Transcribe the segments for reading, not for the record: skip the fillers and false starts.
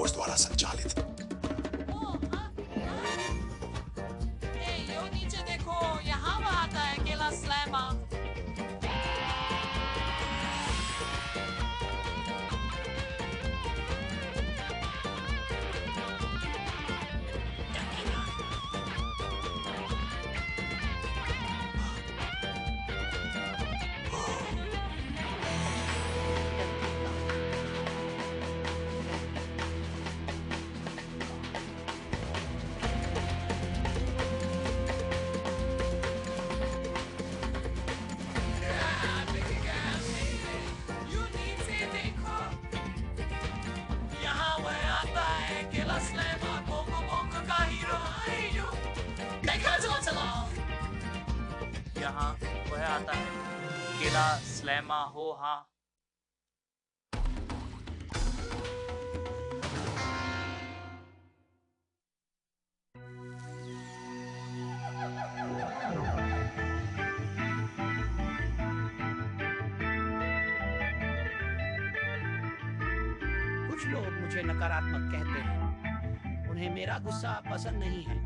Force द्वारा संचालित। यो नीचे देखो, यहाँ वो आता है अकेला स्लैमा। यहाँ वह आता है अकेला स्लैमा हो हाँ। कुछ लोग मुझे नकारात्मक कहते हैं, उन्हें मेरा गुस्सा पसंद नहीं है।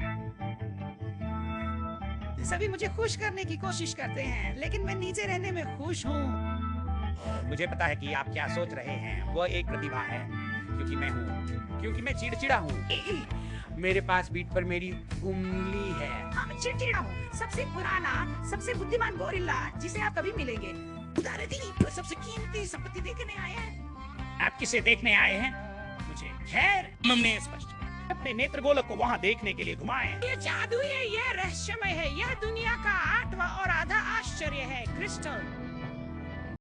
सभी मुझे खुश करने की कोशिश करते हैं, लेकिन मैं नीचे रहने में खुश हूँ। मुझे पता है कि आप क्या सोच रहे हैं, वो एक प्रतिभा है, क्योंकि मैं हूँ, क्योंकि मैं चिड़चिड़ा हूँ। मेरे पास बीट पर मेरी उंगली है। मैं चिड़चिड़ा हूँ, सबसे पुराना, सबसे बुद्धिमान गोरिल्ला जिसे आप कभी मिलेंगे। उदाहरण सबसे कीमती संपत्ति देखने आए हैं। आप किसे देखने आए हैं? मुझे। खैर, हमने स्पष्ट अपने नेत्र गोलक को वहाँ देखने के लिए घुमाए। ये जादू है, ये रहस्यमय है, यह दुनिया का 8वां और आधा आश्चर्य है, क्रिस्टल।